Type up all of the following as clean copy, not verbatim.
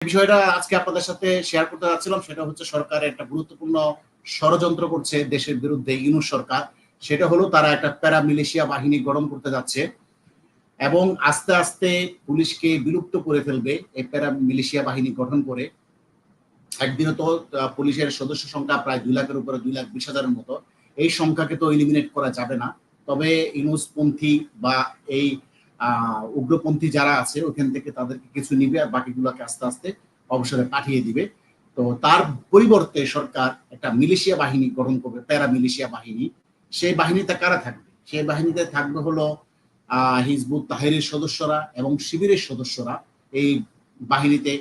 বিষয়টা আজকে আপনাদের সাথে শেয়ার করতে যাচ্ছিলাম, সেটা হচ্ছে সরকার একটা গুরুত্বপূর্ণ ষড়যন্ত্র করছে দেশের বিরুদ্ধে, ইউনূস সরকার। সেটা হলো তারা একটা প্যারা মিলিশিয়া বাহিনী গঠন করতে যাচ্ছে এবং আস্তে আস্তে পুলিশকে বিলুপ্ত করে ফেলবে এই প্যারা মিলিশিয়া বাহিনী গঠন করে। একদিনে তো পুলিশের সদস্য সংখ্যা প্রায় 2 লাখের উপরে, 2,20,000-এর মতো। এই সংখ্যাকে তো এলিমিনেট করা যাবে না। তবে ইউনূসপন্থী বা এই উগ্রপন্থী যারা আছে ওখান থেকে তাদেরকে কিছু নিবে আর বাকিগুলোকে আস্তে আস্তে অবসরে পাঠিয়ে দিবে। তো তার পরিবর্তে সরকার একটা মিলিশিয়া বাহিনী গঠন করবে, প্যারা মিলিশিয়া বাহিনী। সেই বাহিনীতে কারা থাকবে? সেই বাহিনীতে থাকবে হলো হিজবুত তাহরির সদস্যরা এবং শিবিরের সদস্যরা এই বাহিনীতে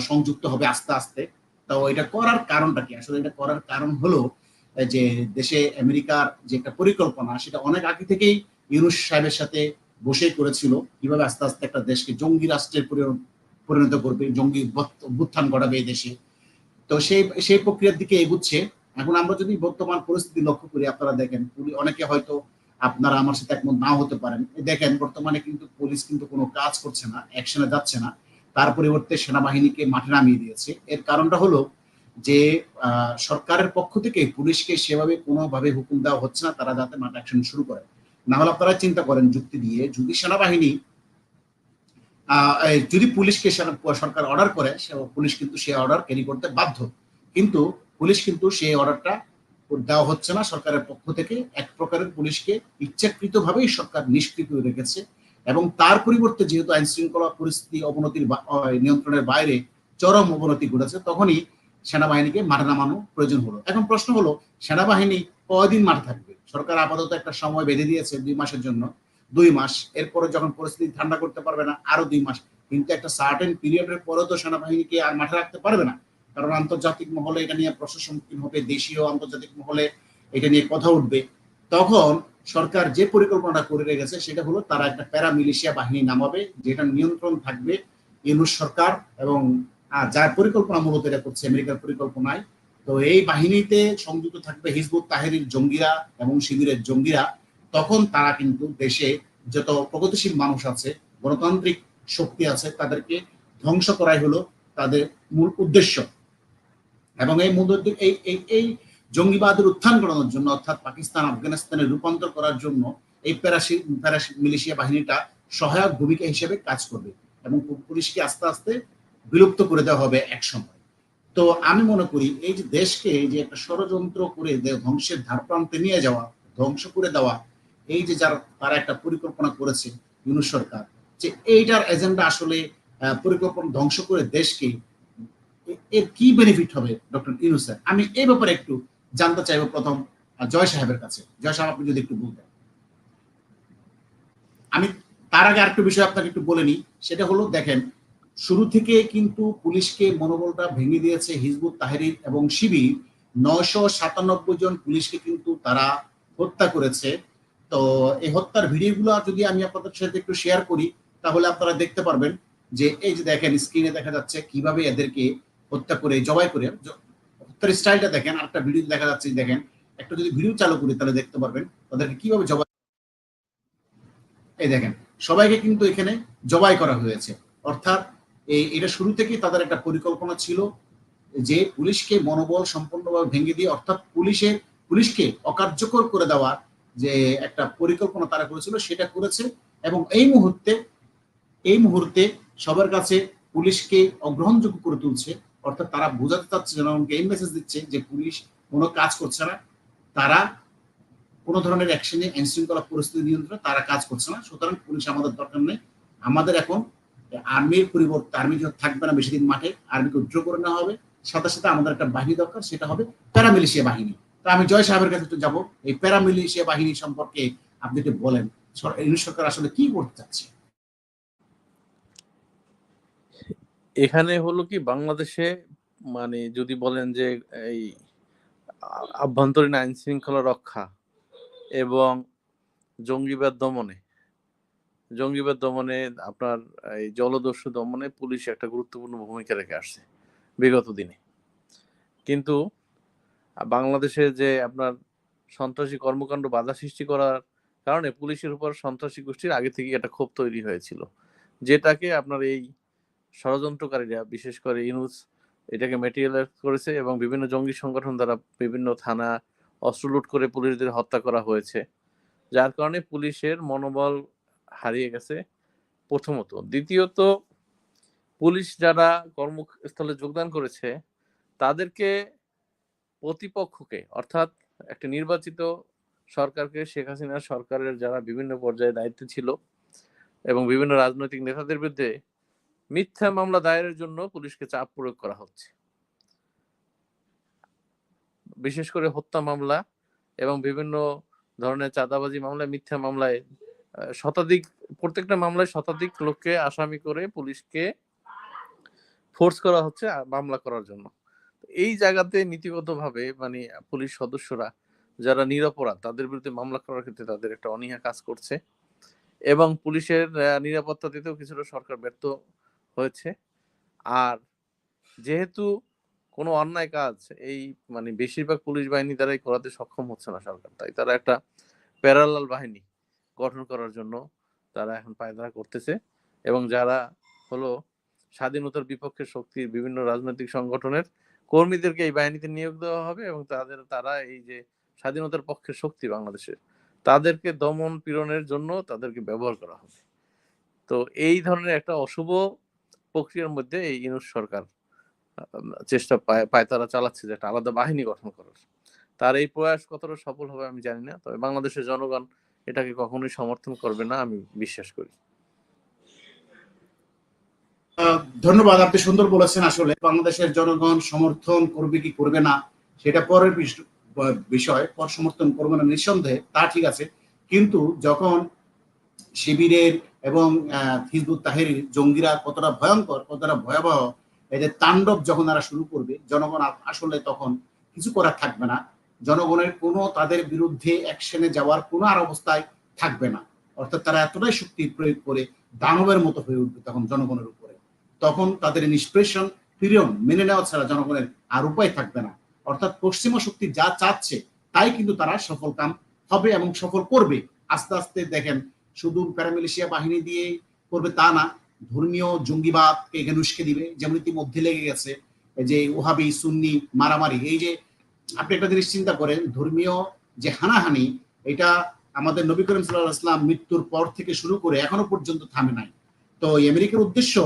সংযুক্ত হবে আস্তে আস্তে। তো এটা করার কারণটা কি? আসলে এটা করার কারণ হলো যে দেশে আমেরিকার যে একটা পরিকল্পনা, সেটা অনেক আগে থেকেই ইউনূস সাহেবের সাথে বসেই করেছিল, কিভাবে আস্তে আস্তে একটা দেশকে জঙ্গি রাষ্ট্রের পরিণত করবে, জঙ্গি অভ্যুত্থান ঘটাবে এই দেশে। তো সেই প্রক্রিয়ার দিকে এগুচ্ছে। এখন আমরা যদি বর্তমান পরিস্থিতি লক্ষ্য করি, আপনারা দেখেন অনেকে হয়তো আপনারা আমার সাথে একমত নাও হতে পারেন। দেখেন বর্তমানে কিন্তু পুলিশ কিন্তু কোনো কাজ করছে না, অ্যাকশনে যাচ্ছে না। তার পরিবর্তে সেনাবাহিনীকে মাঠে নামিয়ে দিয়েছে। এর কারণটা হলো যে সরকারের পক্ষ থেকে পুলিশকে সেভাবে কোনোভাবে হুকুম দেওয়া হচ্ছে না তারা যাতে মাঠে অ্যাকশন শুরু করে। না হলে আপনারা চিন্তা করেন যুক্তি দিয়ে, যদি সেনাবাহিনী যদি পুলিশকে সরকার অর্ডার করে, পুলিশ কিন্তু সেই অর্ডার ক্যারি করতে বাধ্য। কিন্তু পুলিশ কিন্তু সেই অর্ডারটা দেওয়া হচ্ছে না সরকারের পক্ষ থেকে। এক প্রকারের পুলিশকে ইচ্ছাকৃতভাবেই সরকার নিষ্ক্রিয় রেখেছে এবং তার পরিবর্তে যেহেতু আইন শৃঙ্খলা পরিস্থিতি অবনতির নিয়ন্ত্রণের বাইরে চরম অবনতি ঘটেছে, তখনই সেনাবাহিনীকে মাঠে নামানো প্রয়োজন হলো। এখন প্রশ্ন হলো, সেনাবাহিনী কয়দিন মাঠে থাকবে? সরকার আপাতত একটা সময় বেঁধে দিয়েছে 2 মাসের জন্য। 2 মাস, এরপরে যখন পরিস্থিতি ঠান্ডা করতে পারবে না আরো 2 মাস। কিন্তু একটা সার্টেন পিরিয়ডের পরে তো সেনাবাহিনীকে আর মাঠে রাখতে পারবে না, কারণ আন্তর্জাতিক মহলে এটা নিয়ে প্রশ্ন সম্মুখীন হবে, দেশীয় আন্তর্জাতিক মহলে এটা নিয়ে কথা উঠবে। তখন সরকার যে পরিকল্পনাটা করে রেখেছে সেটা হলো তারা একটা প্যারা মিলিশিয়া বাহিনী নামাবে, যেটা নিয়ন্ত্রণ থাকবে ইউনূস সরকার এবং যার পরিকল্পনা মূলত এটা করছে আমেরিকার পরিকল্পনায়। তো এই বাহিনীতে সংযুক্ত থাকবে হিজবুত তাহরির জঙ্গিরা এবং শিবিরের জঙ্গিরা। তখন তারা কিন্তু দেশে যত প্রগতিশীল মানুষ আছে, গণতান্ত্রিক শক্তি আছে, তাদেরকে ধ্বংস করাই হলো তাদের মূল উদ্দেশ্য। এবং এই এই জঙ্গিবাদের উত্থান করানোর জন্য, অর্থাৎ পাকিস্তান আফগানিস্তানে রূপান্তর করার জন্য এই প্যারা মিলিশিয়া বাহিনীটা সহায়ক ভূমিকা হিসেবে কাজ করবে এবং পুলিশকে আস্তে আস্তে বিলুপ্ত করে দেওয়া হবে এক সময়। তো আমি মনে করি এই যে দেশকে এই যে একটা ষড়যন্ত্র করে ধ্বংসের ধারপ্রান্তে নিয়ে যাওয়া, ধ্বংস করে দেওয়া, এই যে তারা একটা পরিকল্পনা করেছে ইউনূস সরকার, যে এইটার এজেন্ডা আসলে পরিকল্পনা ধ্বংস করে দেশকে, এর কি বেনিফিট হবে ডক্টর ইউনূসের? আমি এই ব্যাপারে একটু জানতে চাইবো প্রথম জয় সাহেবের কাছে। জয় সাহেব, আপনি যদি একটু বলতেন। আমি তার আগে আরেকটু বিষয় আপনাকে একটু বলে নিই, সেটা হলো দেখেন, শুরু থেকে কিন্তু পুলিশকে মনোবলটা ভেঙে দিয়েছে হিজবুত তাহরির এবং শিবির। 997 জন পুলিশকে কিন্তু তারা হত্যা করেছে। তো এই হত্যার ভিডিওগুলো যদি আমি আপনাদের সাথে একটু শেয়ার করি, তাহলে আপনারা দেখতে পারবেন যে এই যে দেখেন স্ক্রিনে দেখা যাচ্ছে কিভাবে এদেরকে হত্যা করে, জবাই করে, হত্যার স্টাইলটা দেখেন। আরেকটা ভিডিও দেখা যাচ্ছে, দেখেন, একটা যদি ভিডিও চালু করি তাহলে দেখতে পারবেন তাদেরকে কিভাবে জবাই। এই দেখেন, সবাইকে কিন্তু এখানে জবাই করা হয়েছে। অর্থাৎ এটা শুরু থেকেই তাদের একটা পরিকল্পনা ছিল যে পুলিশকে মনোবল সম্পূর্ণভাবে ভেঙে দিয়ে, অর্থাৎ পুলিশকে অকার্যকর করে দেওয়ার যে একটা পরিকল্পনা তারা করেছিল সেটা করেছে। এবং এই মুহূর্তে সবার কাছে পুলিশকে অগ্রহণযোগ্য করে তুলছে। অর্থাৎ তারা বোঝাতে চাচ্ছে, জনগণকে এই মেসেজ দিচ্ছে যে পুলিশ কোনো কাজ করছে না, তারা কোনো ধরনের অ্যাকশনে, আইন শৃঙ্খলা পরিস্থিতি নিয়ন্ত্রণে তারা কাজ করছে না। সুতরাং পুলিশ আমাদের দরকার নেই। আমাদের এখন আর্মির পরিবর্তে, আর্মি যখন থাকবে না বেশি দিন মাঠে, আর্মিকে উইথড্র করে নেওয়া হবে। সাথে সাথে আমাদের একটা বাহিনী দরকার, সেটা হবে প্যারামিলিশিয়া বাহিনী। তো আমি জয় সাহেবের কাছে একটু যাবো, এই প্যারামিলিশিয়া বাহিনী সম্পর্কে আপনি একটু বলেন, ইউনূস সরকার আসলে কি করতে চাচ্ছে? এখানে হলো কি, বাংলাদেশে মানে যদি বলেন যে এই আভ্যন্তরীণ আইন শৃঙ্খলা রক্ষা এবং জঙ্গিবাদ দমনে আপনার এই জলদস্যু দমনে পুলিশ একটা গুরুত্বপূর্ণ ভূমিকা রেখে আসছে বিগত দিনে। কিন্তু বাংলাদেশে যে আপনার সন্ত্রাসী কর্মকাণ্ড বাধা সৃষ্টি করার কারণে পুলিশের উপর সন্ত্রাসী গোষ্ঠীর আগে থেকে একটা ক্ষোভ তৈরি হয়েছিল, যেটাকে আপনার এই ষড়যন্ত্রকারীরা বিশেষ করে ইউনূস এটাকে ম্যাটেরিয়ালাইজ করেছে এবং বিভিন্ন জঙ্গি সংগঠন দ্বারা বিভিন্ন থানা অস্ত্র লুট করে পুলিশদের হত্যা করা হয়েছে, যার কারণে পুলিশের মনোবল হারিয়ে গেছে প্রথমত। দ্বিতীয়ত, পুলিশ যারা কর্মস্থলে যোগদান করেছে তাদেরকে প্রতিপক্ষকে, অর্থাৎ একটা নির্বাচিত সরকারকে, শেখ হাসিনা সরকারের যারা বিভিন্ন পর্যায়ে দায়িত্বে ছিল এবং বিভিন্ন রাজনৈতিক নেতাদের বিরুদ্ধে মিথ্যা মামলা দায়েরের জন্য পুলিশকে চাপ প্রয়োগ করা হচ্ছে। বিশেষ করে হত্যা মামলা এবং বিভিন্ন ধরনের চাঁদাবাজি মামলায়, মিথ্যা মামলায় প্রত্যেকটা মামলায় শতাধিক লোককে আসামি করে পুলিশকে ফোর্স করা হচ্ছে মামলা করার জন্য। এই জায়গাতে নীতিগতভাবে মানে পুলিশ সদস্যরা যারা নিরপরাধ তাদের বিরুদ্ধে মামলা করার ক্ষেত্রে তাদের একটা অনীহা কাজ করছে এবং পুলিশের নিরাপত্তা দিতেও কিছুটা সরকার ব্যর্থ হয়েছে। আর যেহেতু কোনো অন্যায় কাজ এই মানে বেশিরভাগ পুলিশ বাহিনী দ্বারাই করাতে সক্ষম হচ্ছে না সরকার, তাই তারা একটা প্যারালাল বাহিনী গঠন করার জন্য তারা এখন পায়তারা করতেছে এবং যারা হলো স্বাধীনতার বিপক্ষের শক্তির বিভিন্ন রাজনৈতিক সংগঠনের কর্মীদেরকে এই বাহিনীতে নিয়োগ দেওয়া হবে এবং তারা এই যে স্বাধীনতার পক্ষের শক্তি বাংলাদেশের, তাদেরকে দমন পীড়নের জন্য তাদেরকে ব্যবহার করা হবে। তো এই ধরনের একটা অশুভ প্রক্রিয়ার মধ্যে এই ইউনূস সরকার চেষ্টা পায়তারা চালাচ্ছে যে একটা আলাদা বাহিনী গঠন করার। তার এই প্রয়াস কতটা সফল হবে আমি জানি না, তবে বাংলাদেশের জনগণ এটাকে কখনোই সমর্থন করবে না আমি বিশ্বাস করি। ধন্যবাদ, আপনি সুন্দর বলেছেন। আসলে বাংলাদেশের জনগণ সমর্থন করবে কি করবে না সেটা পরের বিষয়, পর সমর্থন করবে না নিঃসন্দেহে, তা ঠিক আছে। কিন্তু যখন শিবিরের এবং হিজবুত তাহরীর জঙ্গিরা কতটা ভয়ঙ্কর, কতটা ভয়াবহ এদের তাণ্ডব যখন তারা শুরু করবে, জনগণ আসলে তখন কিছু করার থাকবে না। জনগণের কোনো তাদের বিরুদ্ধে অ্যাকশনে যাওয়ার কোনো আর অবস্থায় থাকবে না। অর্থাৎ তারা এতটাই শক্তি প্রয়োগ করে দানবের মতো হয়ে উঠবে তখন জনগণের উপরে। তখন তাদের নিষ্পেষণ পিরিয়ড মেনে নেওয়া ছাড়া জনগণের আর উপায় থাকবে না। অর্থাৎ পশ্চিমা শক্তি যা চাচ্ছে তাই কিন্তু তারা সফল কাম হবে এবং সফল করবে। আস্তে আস্তে দেখেন, শুধু প্যারামিলিশিয়া বাহিনী দিয়ে করবে তা না, ধর্মীয় জঙ্গিবাদকে এখানে উস্কে দিবে, যেমন ইতিমধ্যে লেগে গেছে যে ওহাবি সুন্নি মারামারি। এই যে আপনি একটা জিনিস চিন্তা করেন, ধর্মীয় যে হানাহানি, এটা আমাদের নবী করিম সাল্লাল্লাহু আলাইহি ওয়াসাল্লাম মৃত্যুর পর থেকে শুরু করে এখনো পর্যন্ত থামে নাই। তো আমেরিকার উদ্দেশ্য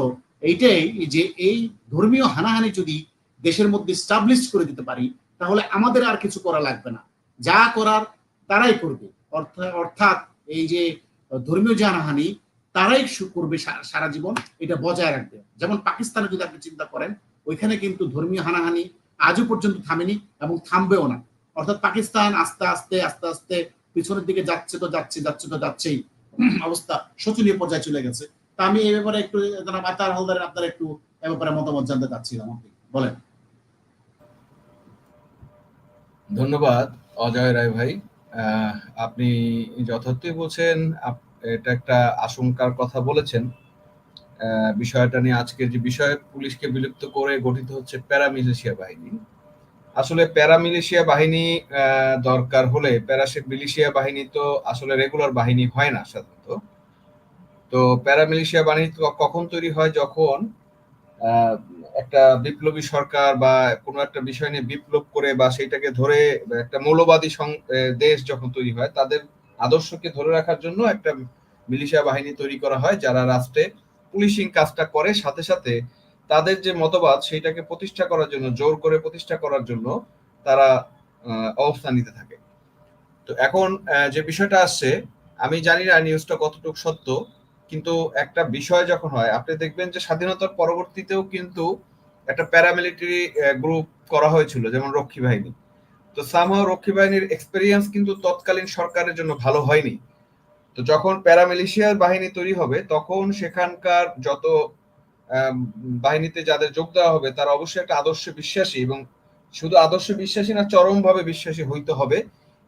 এইটাই যে এই ধর্মীয় হানাহানি যদি দেশের মধ্যে স্টাবলিশ করে দিতে পারি তাহলে আমাদের আর কিছু করা লাগবে না, যা করার তারাই করবে। অর্থাৎ এই যে ধর্মীয় যে হানাহানি তারাই করবে সারা জীবন, এটা বজায় রাখবে। যেমন পাকিস্তানে যদি আপনি চিন্তা করেন, ওইখানে কিন্তু ধর্মীয় হানাহানি আজও পর্যন্ত থামেনি এবং থামবেও না। অর্থাৎ পাকিস্তান আস্তে আস্তে আস্তে আস্তে পিছনের দিকে যাচ্ছে তো যাচ্ছেই, অবস্থা শোচনীয় পর্যায়ে চলে গেছে। তা আমি এই ব্যাপারে একটু আতার হালদারের আপনার একটু এ ব্যাপারে মতামত জানতে চাচ্ছিলাম, আপনি বলেন। ধন্যবাদ অজয় রায় ভাই, আপনি যথার্থই বলছেন। এটা একটা আশঙ্কার কথা বলেছেন। বিষয়টা নিয়ে আজকের যে বিষয়, পুলিশকে বিলুপ্ত করে গঠিত হচ্ছে প্যারামিলিশিয়া বাহিনী। আসলে প্যারামিলিশিয়া বাহিনী দরকার হলে প্যারামিলিশিয়া বাহিনী তো আসলে রেগুলার বাহিনী হয় না সাধারণত। তো প্যারামিলিশিয়া বাহিনী কখন তৈরি হয়? যখন একটা বিপ্লবী সরকার বা কোনো একটা বিষয় নিয়ে বিপ্লব করে বা সেইটাকে ধরে একটা মৌলবাদী দেশ যখন তৈরি হয়, তাদের আদর্শকে ধরে রাখার জন্য একটা মিলিশিয়া বাহিনী তৈরি করা হয়, যারা রাষ্ট্রে পুলিশিং কাজটা করে, সাথে সাথে তাদের যে মতবাদ সেইটাকে প্রতিষ্ঠা করার জন্য, জোর করে প্রতিষ্ঠা করার জন্য তারা অবস্থান নিতে থাকে। তো এখন যে বিষয়টা আসছে, আমি জানি না নিউজটা কতটুকু সত্য, কিন্তু একটা বিষয় যখন হয়, আপনি দেখবেন যে স্বাধীনতার পরবর্তীতেও কিন্তু একটা প্যারামিলিটারি গ্রুপ করা হয়েছিল, যেমন রক্ষী বাহিনী। তো সামহাও রক্ষী বাহিনীর এক্সপেরিয়েন্স কিন্তু তৎকালীন সরকারের জন্য ভালো হয়নি। তো যখন প্যারামিলিশিয়ার বাহিনী তৈরি হবে, তখন সেখানকার যত বাহিনীতে যাদের যোগ দেওয়া হবে তারা অবশ্যই একটা আদর্শে বিশ্বাসী, এবং শুধু আদর্শে বিশ্বাসী না, চরমভাবে বিশ্বাসী হইতে হবে।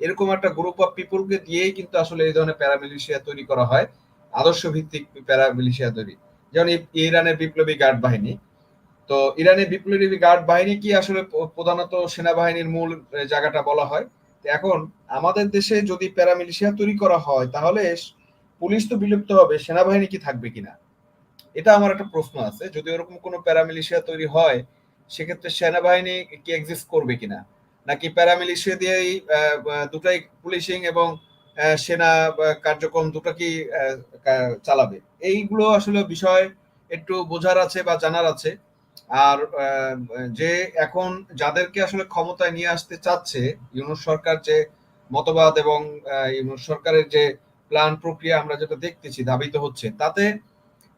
এরকম একটা গ্রুপ অফ পিপুলকে দিয়েই কিন্তু আসলে এই ধরনের প্যারামিলিশিয়া তৈরি করা হয়, আদর্শ ভিত্তিক প্যারামিলিশিয়া তৈরি। যেমন ইরানের বিপ্লবী গার্ড বাহিনী। তো ইরানের বিপ্লবী গার্ড বাহিনী কি আসলে প্রধানত সেনাবাহিনীর মূল জায়গাটা বলা হয়। এখন আমাদের দেশে যদি প্যারামিলিশিয়া তৈরি করা হয়, তাহলে পুলিশ তো বিলুপ্ত হবে, সেনাবাহিনী কি থাকবে কিনা? এটা আমার একটা প্রশ্ন আছে। যদি এরকম কোনো প্যারামিলিশিয়া তৈরি হয়, সেক্ষেত্রে সেনাবাহিনী কি এক্সিস্ট করবে কিনা, নাকি প্যারামিলিশিয়া দিয়েই দুটাই পুলিশিং এবং সেনা কার্যক্রম দুটো কি চালাবে? এইগুলো আসলে বিষয় একটু বোঝার আছে বা জানার আছে। আর যে এখন যাদেরকে আসলে ক্ষমতায় নিয়ে আসতে চাচ্ছে ইউনূস সরকার, যে মতবাদ এবং ইউনূস সরকারের যে প্ল্যান প্রক্রিয়া আমরা যেটা দেখতেছি ধাবিত হচ্ছে, তাতে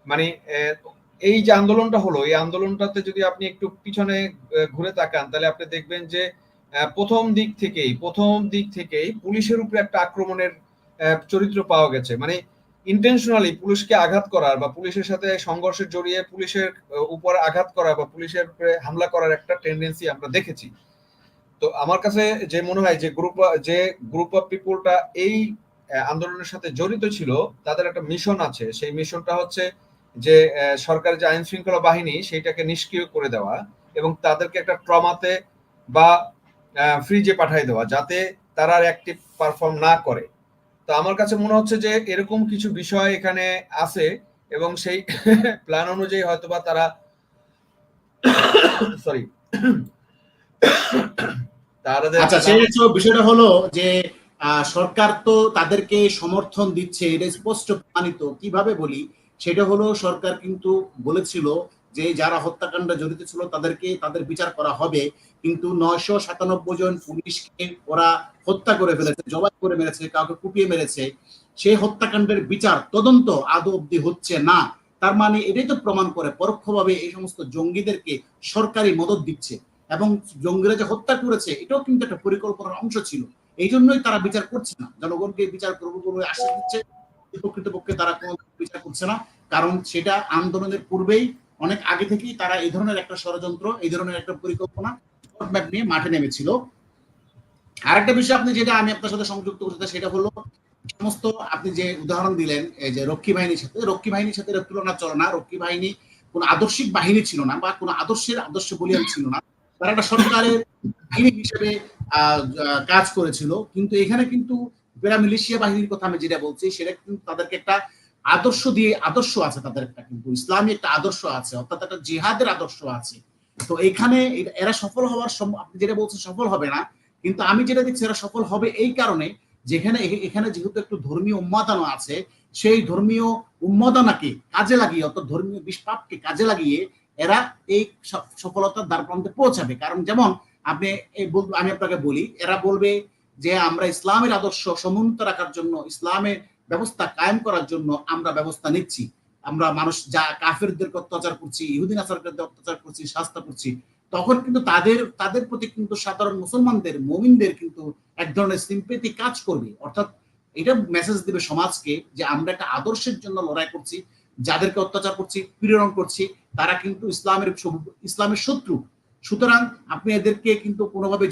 মানে এই যে আন্দোলনটা হলো, এই আন্দোলনটাতে যদি আপনি একটু পিছনে ঘুরে তাকান, তাহলে আপনি দেখবেন যে প্রথম দিক থেকেই পুলিশের উপরে একটা আক্রমণের চরিত্র পাওয়া গেছে। মানে ইন্টেনশনালি পুলিশকে আঘাত করার বা পুলিশের সাথে সংঘর্ষে জড়িয়ে পুলিশের উপর আঘাত করা বা পুলিশের উপরে হামলা করার একটা টেন্ডেন্সি আমরা দেখেছি। তো আমার কাছে যে মনে হয় যে গ্রুপ অফ পিপুলটা এই আন্দোলনের সাথে জড়িত ছিল, তাদের একটা মিশন আছে। সেই মিশনটা হচ্ছে যে সরকারের যে আইন শৃঙ্খলা বাহিনী সেইটাকে নিষ্ক্রিয় করে দেওয়া এবং তাদেরকে একটা ট্রমাতে বা ফ্রিজে পাঠিয়ে দেওয়া, যাতে তারা আর অ্যাক্টিভ পারফর্ম না করে। তো আমার কাছে মনে হচ্ছে যে এরকম কিছু বিষয় এখানে আছে এবং সেই প্ল্যান অনুযায়ী হয়তোবা তারা সরি আচ্ছা, সেই বিষয়টা হলো যে সরকার তো তাদেরকে সমর্থন দিচ্ছে, এটা স্পষ্ট প্রমাণিত। কিভাবে বলি, সেটা হলো সরকার কিন্তু বলেছিল যে যারা হত্যাকাণ্ডে জড়িত ছিল তাদেরকে তাদের বিচার করা হবে, কিন্তু 997 জন পুলিশকে ওরা হত্যা করে ফেলেছে, জবাই করে মেরেছে, কাউকে কুপিয়ে মেরেছে। সেই হত্যাকাণ্ডের বিচার তদন্ত আদৌ অব্দি হচ্ছে না। তার মানে এটাই তো প্রমাণ করে পরোক্ষভাবে এই সমস্ত জঙ্গিদেরকে সরকারি মদত দিচ্ছে, এবং জঙ্গিরা যে হত্যা করেছে এটাও কিন্তু একটা পরিকল্পনার অংশ ছিল। এই জন্যই তারা বিচার করছে না, জনগণকে বিচার করবো বলে আশ্বাস দিচ্ছে, প্রকৃতপক্ষে তারা কোনো বিচার করছে না। কারণ সেটা আন্দোলনের পূর্বেই অনেক আগে থেকেই তারা এই ধরনের একটা ষড়যন্ত্র, এই ধরনের একটা পরিকল্পনা রোডম্যাপ নিয়ে মাঠে নেমেছিল। আরেকটা বিষয় আপনি যেটা আমি আপনার সাথে সংযুক্ত করতে, সেটা হলো সমস্ত আপনি যে উদাহরণ দিলেন এই যে রক্ষী বাহিনীর সাথে এর তুলনা চলে না। রক্ষী বাহিনী কোন আদর্শিক বাহিনী ছিল না বা কোন আদর্শ বলিয়ান ছিল না, তারা একটা সরকারের বাহিনী হিসেবে কাজ করেছিল। কিন্তু এখানে কিন্তু প্যারামিলিশিয়া বাহিনীর কথা আমি যেটা বলছি, সেটা কিন্তু তাদেরকে একটা আদর্শ আছে, তাদের একটা কিন্তু ইসলামী একটা আদর্শ আছে, অর্থাৎ একটা জিহাদের আদর্শ আছে। তো এখানে এরা সফল হওয়ার, আপনি যেটা বলছেন সফল হবে না, কিন্তু আমি যেটা দেখছি এরা সফল হবে এই কারণে, যেখানে এখানে যেহেতু একটু ধর্মীয় উন্মাদনা আছে, সেই ধর্মীয় উন্মাদনাকে কাজে লাগিয়ে, অর্থাৎ ধর্মীয় বিষপাপকে কাজে লাগিয়ে এরা এই সফলতার দ্বার প্রান্তে পৌঁছাবে। কারণ যেমন আপনি আমি আপনাকে বলি, এরা বলবে যে আমরা ইসলামের আদর্শ সমুন্নত রাখার জন্য, ইসলামের ব্যবস্থা কায়েম করার জন্য আমরা ব্যবস্থা নিচ্ছি, আমরা মানুষ যা কাফেরদেরকে অত্যাচার করছি, ইহুদি নাসারাকে অত্যাচার করছি, শাস্তি করছি, তখন কিন্তু তাদের প্রতি কিন্তু সাধারণ মুসলমানদের, মুমিনদের কিন্তু এক ধরনের সিম্পেথি কাজ করবে। অর্থাৎ এটা মেসেজ দিবে সমাজকে যে আমরা একটা আদর্শের জন্য লড়াই করছি, যাদেরকে অত্যাচার করছি, পীড়ন করছি, তারা কিন্তু ইসলামের শত্রু। সুতরাং আপনি এদেরকে কিন্তু কোনোভাবে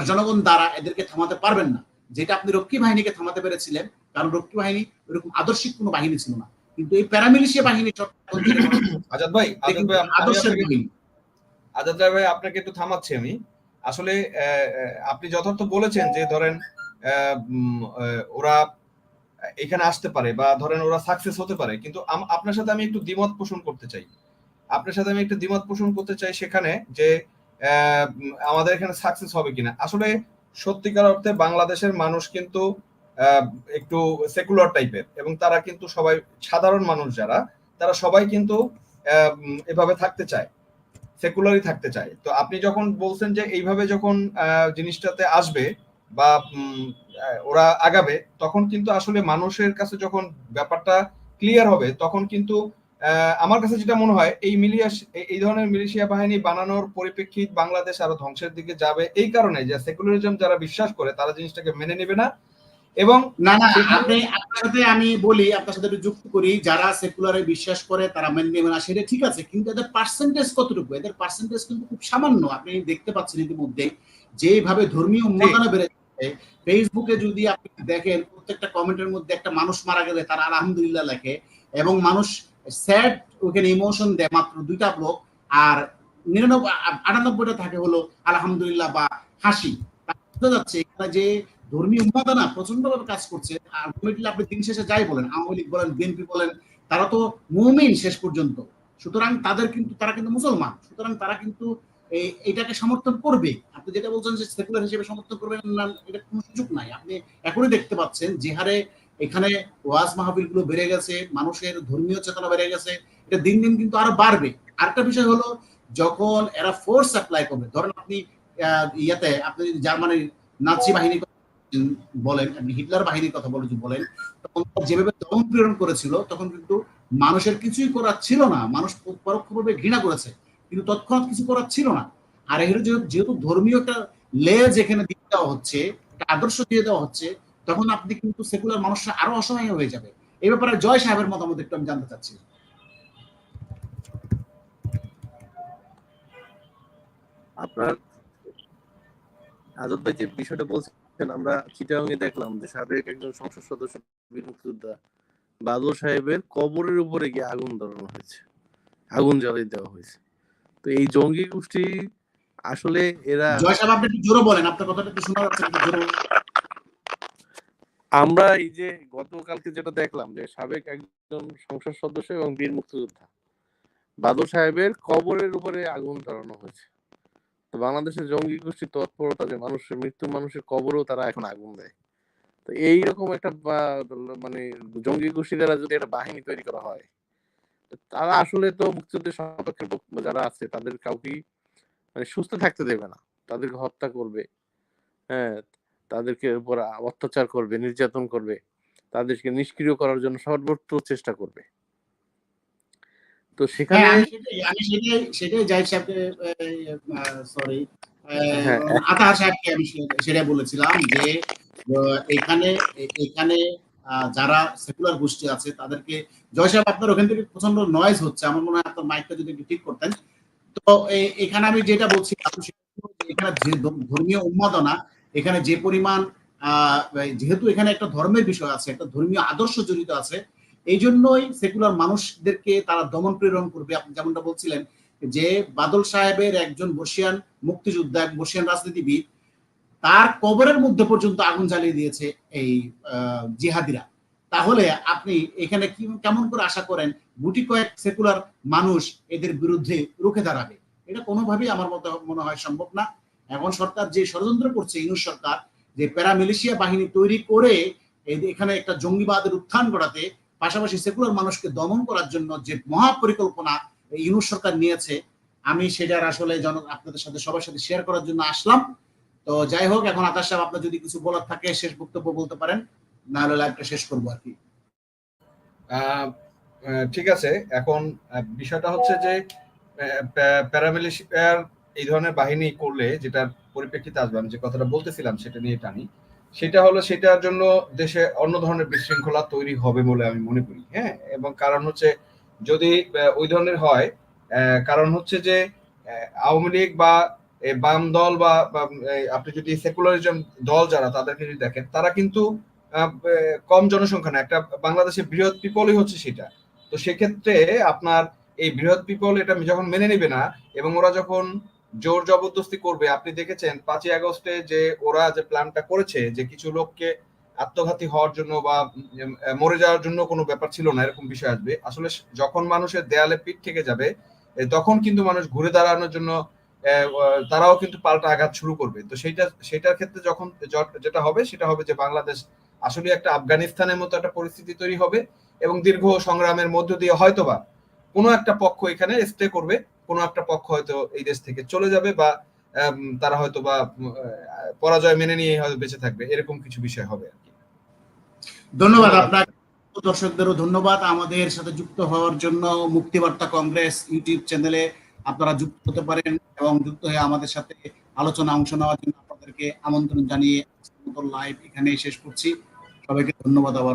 জনগণ দ্বারা এদেরকে থামাতে পারবেন না, যেটা আপনি রক্ষী বাহিনীকে থামাতে পেরেছিলেন, কারণ রক্ষী বাহিনী এরকম আদর্শিক কোনো বাহিনী ছিল না। কিন্তু এই প্যারামিলিশিয়া বাহিনী আজাদ ভাই আদর্শের বাহিনী। আজাদ ভাই আপনাকে একটু থামাচ্ছি আমি। আসলে আপনি যথার্থ বলেছেন যে ধরেন ওরা এখানে আসতে পারে বা ধরেন ওরা সাকসেস হতে পারে, কিন্তু আপনার সাথে আমি একটু দ্বিমত পোষণ করতে চাই সেখানে যে আমাদের এখানে সাকসেস হবে কিনা। আসলে সত্যিকার অর্থে বাংলাদেশের মানুষ কিন্তু একটু সেকুলার টাইপের, এবং তারা কিন্তু সবাই সাধারণ মানুষ যারা, তারা সবাই কিন্তু এভাবে থাকতে চায়, সেকুলারই থাকতে চায়। তো আপনি যখন বলছেন যে এইভাবে যখন জিনিসটাতে আসবে বা ওরা আগাবে, তখন কিন্তু আসলে মানুষের কাছে যখন ব্যাপারটা ক্লিয়ার হবে, তখন কিন্তু আমার কাছে যেটা মনে হয় এই ধরনের মিলিশিয়া বাহিনী বানানোর পরিপ্রেক্ষিত বাংলাদেশ আরো ধ্বংসের দিকে যাবে, এই কারণে যে সেকুলারিজম যারা বিশ্বাস করে তারা জিনিসটাকে মেনে নেবে না। এবং আপনার সাথে আমি বলি, আপনার সাথে যুক্ত করি, যারা সেকুলারে বিশ্বাস করে তারা মেনে নেবে না, সেটা ঠিক আছে, কিন্তু এদের পার্সেন্টেজ কতটুকু? এদের পার্সেন্টেজ কিন্তু খুব সামান্য। আপনি দেখতে পাচ্ছেন ইতিমধ্যে যেভাবে ধর্মীয় উন্মাদনা বেড়ে যাচ্ছে। ফেসবুকে যদি আপনি দেখেন, প্রত্যেকটা কমেন্টের মধ্যে একটা মানুষ মারা গেলে তারা আলহামদুলিল্লাহ লেখে, এবং মানুষ স্যাড ওখানে ইমোশন দেয় মাত্র 2টা ব্লক, আর 98টা থাকে হলো আলহামদুলিল্লাহ বা হাসি। বোঝা যাচ্ছে এখানে যে ধর্মীয় উন্মাদনা প্রচন্ড ভাবে কাজ করছে। আলটিমেটলি আপনি দিন শেষে যাই বলেন, আওয়ামী লীগ বলেন, বিএনপি বলেন, তারা তো মুমিন শেষ পর্যন্ত, সুতরাং তারা কিন্তু মুসলমান, সুতরাং তারা কিন্তু এটাকে সমর্থন করবে। আপনি যেটা বলছেন যে সেকুলার হিসেবে সমর্থন করবেন না, এটা কোনো সুযোগ নাই। আপনি এখনই দেখতে পাচ্ছেন যে হারে এখানে ওয়াজ মাহফিল গুলো বেড়ে গেছে, মানুষের ধর্মীয় চেতনা বেড়ে গেছে, এটা দিন দিন কিন্তু আরো বাড়বে। আরেকটা বিষয় হলো, যখন এরা ফোর্স অ্যাপ্লাই করবে, ধরেন আপনি আপনি যদি জার্মানির নাৎসি বাহিনী বলেন, আপনি হিটলার বাহিনীর কথা বলেন, তখন যেভাবে দমন পীড়ন করেছিল, তখন কিন্তু মানুষের কিছুই করার ছিল না, মানুষ পরোক্ষভাবে ঘৃণা করেছে, কিন্তু তৎক্ষণাৎ কিছু করার ছিল না। আর এর যেহেতু ধর্মীয় একটা লেজ এখানে দিয়ে দেওয়া হচ্ছে, একটা আদর্শ দিয়ে দেওয়া হচ্ছে, তখন আপনি কিন্তু সেকুলার মানুষরা আরো অসহায় হয়ে যাবে। এই ব্যাপারে জয় সাহেবের মতামত একটু আমি জানতে চাচ্ছি। আপনার আজাদ ভাই যে বিষয়টা বলছেন, আমরা চিটাগাংয়ে দেখলাম যে সাবেক একজন সংসদ সদস্য বীর মুক্তিযোদ্ধা বাদল সাহেবের কবরের উপরে গিয়ে আগুন ধরানো হয়েছে, আগুন জ্বালিয়ে দেওয়া হয়েছে। তো এই জঙ্গি গোষ্ঠী আসলে এরা, জয় সাহেব আপনি একটু জোরে বলেন, আপনার কথাটা একটু শোনা যাচ্ছে, একটু জোরে। আমরা এই যে গতকালকে যেটা দেখলাম যে সাবেক একজন সংসদ সদস্য এবং বীর মুক্তিযোদ্ধা বাদল সাহেবের কবরের উপরে আগুন ধরানো হয়েছে। তো বাংলাদেশের জঙ্গি গোষ্ঠীর তৎপরতা যে মানুষের কবরেও তারা এখন আগুন দেয়। তো এইরকম একটা মানে জঙ্গি গোষ্ঠী দ্বারা যদি একটা বাহিনী তৈরি করা হয়, তারা আসলে তো মুক্তিযুদ্ধের সপক্ষে যারা আছে তাদের কাউকে মানে সুস্থ থাকতে দেবে না, তাদেরকে হত্যা করবে, হ্যাঁ, তাদেরকে উপর অত্যাচার করবে, নির্যাতন করবে, তাদেরকে নিষ্ক্রিয় করার জন্য সর্বোচ্চ চেষ্টা করবে। তো সেখানে সেটাই জাহিদ সাহেবকে, সরি, হ্যাঁ আতাহার সাহেবকে আমি সেটাই বলেছিলাম যে এখানে এখানে যারা সেকুলার গোষ্ঠী আছে তাদেরকে, জয় সাহেব আপনার ওখান থেকে প্রচন্ড নয়েজ হচ্ছে, আমার মনে হয় আপনার মাইকটা যদি একটু ঠিক করতেন। তো এখানে আমি যেটা বলছি, এখানে যে ধর্মীয় উন্মাদনা, এখানে যে পরিমাণ যেহেতু এখানে একটা ধর্মের বিষয় আছে, একটা ধর্মীয় আদর্শ জড়িত আছে, এই জন্যই সেকুলার মানুষদেরকে তারা দমন প্রেরণ করবে। আপনি যেমনটা বলছিলেন যে বাদল সাহেবের একজন বর্ষিয়ান মুক্তিযোদ্ধা, এক বর্ষিয়ান রাজনীতিবিদ, তার কবরের মধ্যে পর্যন্ত আগুন জ্বালিয়ে দিয়েছে এই জিহাদিরা। তাহলে আপনি এখানে কেমন করে আশা করেন গুটি কয়েক সেকুলার মানুষ এদের বিরুদ্ধে রুখে দাঁড়াবে? এটা কোনোভাবেই আমার মনে হয় সম্ভব না। এখন সরকার যে ষড়যন্ত্র করছে, ইউনূস সরকার, যে প্যারামিলিশিয়া বাহিনী তৈরি করে এখানে একটা জঙ্গিবাদের উত্থান ঘটাতে, পাশাপাশি সেকুলার মানুষকে দমন করার জন্য যে মহাপরিকল্পনা ইউনূস সরকার নিয়েছে, আমি সেটার আসলে আপনাদের সাথে সবার সাথে শেয়ার করার জন্য আসলাম। তো যাই হোক, এখন আকাশ সাহেব আপনার যদি কিছু বলার থাকে শেষ বক্তব্য বলতে পারেন, না হলে লাইভটা শেষ করবো আর কি। ঠিক আছে, এখন বিষয়টা হচ্ছে যে প্যারামিলিশিয়ার এই ধরনের বাহিনী করলে যেটার পরিপ্রেক্ষিতে আসবে, আমি যে কথাটা বলতেছিলাম সেটা নিয়ে টানি, সেটা হলো সেটার জন্য দেশে অন্য ধরনের বিশৃঙ্খলা তৈরি হবে বলে আমি মনে করি। হ্যাঁ, এবং কারণ হচ্ছে যদি ওই ধরনের হয়, কারণ হচ্ছে যে আওয়ামী লীগ বা বাম দল বা আপনি যদি সেকুলারিজম দল যারা তাদেরকে যদি দেখেন, তারা কিন্তু কম জনসংখ্যা না, একটা বাংলাদেশের বৃহৎ পিপলই হচ্ছে সেটা। তো সেক্ষেত্রে আপনার এই বৃহৎ পিপল এটা যখন মেনে নেবে না, এবং ওরা যখন জোর জবরদস্তি করবে, আপনি দেখেছেন 5ই আগস্টে যে ওরা যে প্ল্যানটা করেছে যে কিছু লোককে আত্মঘাতী হওয়ার জন্য বা মরে যাওয়ার জন্য কোনো ব্যাপার ছিল না, এরকম বিষয় আসবে। আসলে যখন মানুষের দেয়ালে পিঠ থেকে যাবে, তখন কিন্তু মানুষ ঘুরে দাঁড়ানোর জন্য তারাও কিন্তু পাল্টা আঘাত শুরু করবে। তো সেটার ক্ষেত্রে যখন যেটা হবে সেটা হবে যে বাংলাদেশ আসলে একটা আফগানিস্তানের মতো একটা পরিস্থিতি তৈরি হবে, এবং দীর্ঘ সংগ্রামের মধ্য দিয়ে হয়তোবা কোনো একটা পক্ষ এখানে স্টে করবে, কোনো একটা পক্ষ হয়তো এই দেশ থেকে চলে যাবে, বা তারা হয়তো বা পরাজয় মেনে নিয়ে হয়তো বেঁচে থাকবে, এরকম কিছু বিষয় হবে আর কি। ধন্যবাদ আপনার দর্শকদেরও ধন্যবাদ আমাদের সাথে যুক্ত হওয়ার জন্য। মুক্তিবার্তা কংগ্রেস ইউটিউব চ্যানেলে আপনারা যুক্ত হতে পারেন এবং যুক্ত হয়ে আমাদের সাথে আলোচনা অংশ নেওয়ার জন্য আপনাদেরকে আমন্ত্রণ জানিয়ে লাইভ এখানেই শেষ করছি। সবাইকে ধন্যবাদ আবারও।